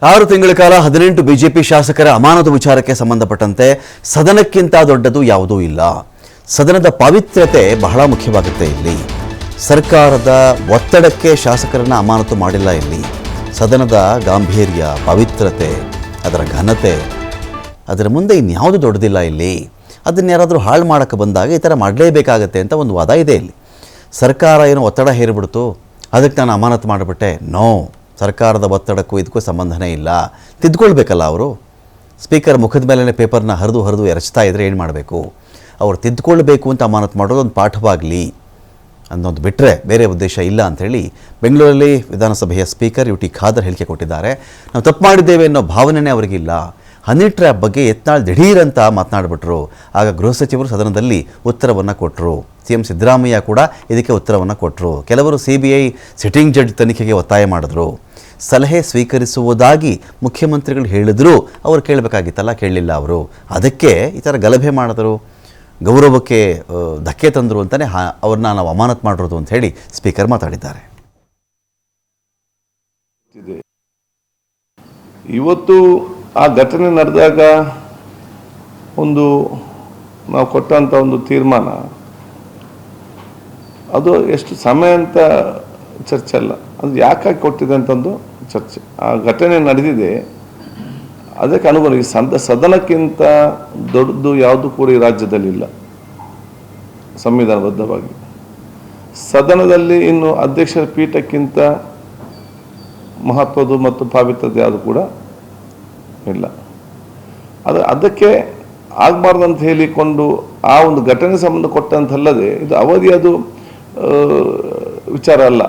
6 ತಿಂಗಳ ಕಾಲ 18 ಬಿಜೆಪಿ ಶಾಸಕರ ಅಮಾನತು ವಿಚಾರಕ್ಕೆ ಸಂಬಂಧಪಟ್ಟಂತೆ ಸದನಕ್ಕಿಂತ ದೊಡ್ಡದು ಯಾವುದೂ ಇಲ್ಲ. ಸದನದ ಪವಿತ್ರತೆ ಬಹಳ ಮುಖ್ಯವಾಗುತ್ತೆ. ಇಲ್ಲಿ ಸರ್ಕಾರದ ಒತ್ತಡಕ್ಕೆ ಶಾಸಕರನ್ನ ಅಮಾನತು ಮಾಡಿಲ್ಲ. ಇಲ್ಲಿ ಸದನದ ಗಾಂಭೀರ್ಯ, ಪವಿತ್ರತೆ, ಅದರ ಘನತೆ, ಅದರ ಮುಂದೆ ಇನ್ಯಾವುದು ದೊಡ್ಡದಿಲ್ಲ. ಇಲ್ಲಿ ಅದನ್ನ ಯಾರಾದರೂ ಹಾಳು ಮಾಡೋಕ್ಕೆ ಬಂದಾಗ ಈ ಥರ ಮಾಡಲೇಬೇಕಾಗತ್ತೆ ಅಂತ ಒಂದು ವಾದ ಇದೆ. ಇಲ್ಲಿ ಸರ್ಕಾರ ಏನೋ ಒತ್ತಡ ಹೇರಿಬಿಡ್ತು, ಅದಕ್ಕೆ ನಾನು ಅಮಾನತು ಮಾಡಿಬಿಟ್ಟೆ. ನೋ, ಸರ್ಕಾರದ ಒತ್ತಡಕ್ಕೂ ಇದಕ್ಕೂ ಸಂಬಂಧನೇ ಇಲ್ಲ. ತಿದ್ದುಕೊಳ್ಬೇಕಲ್ಲ ಅವರು. ಸ್ಪೀಕರ್ ಮುಖದ ಮೇಲೇ ಪೇಪರ್ನ ಹರಿದು ಎರಚ್ತಾ ಇದ್ದರೆ ಏನು ಮಾಡಬೇಕು? ಅವರು ತಿದ್ದುಕೊಳ್ಬೇಕು ಅಂತ ಅಮಾನತು ಮಾಡೋದು ಒಂದು ಪಾಠವಾಗಲಿ ಅನ್ನೋದು ಬಿಟ್ಟರೆ ಬೇರೆ ಉದ್ದೇಶ ಇಲ್ಲ ಅಂಥೇಳಿ ಬೆಂಗಳೂರಲ್ಲಿ ವಿಧಾನಸಭೆಯ ಸ್ಪೀಕರ್ ಯು ಟಿ ಖಾದರ್ ಹೇಳಿಕೆ ಕೊಟ್ಟಿದ್ದಾರೆ. ನಾವು ತಪ್ಪು ಮಾಡಿದ್ದೇವೆ ಅನ್ನೋ ಭಾವನೆಯೇ ಅವರಿಗಿಲ್ಲ. ಹನಿ ಟ್ರ್ಯಾಪ್ ಬಗ್ಗೆ ಯತ್ನಾಳ್ ದಿಢೀರಂತ ಮಾತನಾಡಿಬಿಟ್ರು. ಆಗ ಗೃಹ ಸಚಿವರು ಸದನದಲ್ಲಿ ಉತ್ತರವನ್ನು ಕೊಟ್ಟರು. CM ಸಿದ್ದರಾಮಯ್ಯ ಕೂಡ ಇದಕ್ಕೆ ಉತ್ತರವನ್ನು ಕೊಟ್ಟರು. ಕೆಲವರು CBI ಸಿಟ್ಟಿಂಗ್ ಜಡ್ಜ್ ತನಿಖೆಗೆ ಒತ್ತಾಯ ಮಾಡಿದ್ರು. ಸಲಹೆ ಸ್ವೀಕರಿಸುವುದಾಗಿ ಮುಖ್ಯಮಂತ್ರಿಗಳು ಹೇಳಿದ್ರು. ಅವರು ಕೇಳಬೇಕಾಗಿತ್ತಲ್ಲ, ಕೇಳಲಿಲ್ಲ ಅವರು. ಅದಕ್ಕೆ ಈ ಥರ ಗಲಭೆ ಮಾಡಿದ್ರು, ಗೌರವಕ್ಕೆ ಧಕ್ಕೆ ತಂದರು ಅಂತಲೇ ಅವ್ರನ್ನ ನಾವು ಅಮಾನತು ಮಾಡಿರೋದು ಅಂತ ಹೇಳಿ ಸ್ಪೀಕರ್ ಮಾತಾಡಿದ್ದಾರೆ. ಇವತ್ತು ಆ ಘಟನೆ ನಡೆದಾಗ ನಾವು ಕೊಟ್ಟಂಥ ಒಂದು ತೀರ್ಮಾನ ಅದು ಎಷ್ಟು ಸಮಯ ಅಂತ ಚರ್ಚೆ ಅಲ್ಲ, ಅದು ಯಾಕಾಗಿ ಕೊಟ್ಟಿದೆ ಅಂತಂದು ಚರ್ಚೆ. ಆ ಘಟನೆ ನಡೆದಿದೆ, ಅದಕ್ಕೆ ಅನುಗುಣ ಈ ಸದನಕ್ಕಿಂತ ದೊಡ್ಡದು ಯಾವುದು ಕೂಡ ಈ ರಾಜ್ಯದಲ್ಲಿ ಇಲ್ಲ. ಸಂವಿಧಾನಬದ್ಧವಾಗಿ ಸದನದಲ್ಲಿ ಇನ್ನು ಅಧ್ಯಕ್ಷರ ಪೀಠಕ್ಕಿಂತ ಮಹತ್ವದ್ದು ಮತ್ತು ಪಾವಿತ್ರತೆ ಯಾವುದು ಕೂಡ ಇಲ್ಲ. ಅದಕ್ಕೆ ಆಗಬಾರ್ದಂತ ಹೇಳಿಕೊಂಡು ಆ ಒಂದು ಘಟನೆ ಸಂಬಂಧ ಕೊಟ್ಟಂತಲ್ಲದೆ ಇದು ಅವಧಿ ಅದು ವಿಚಾರ ಅಲ್ಲ.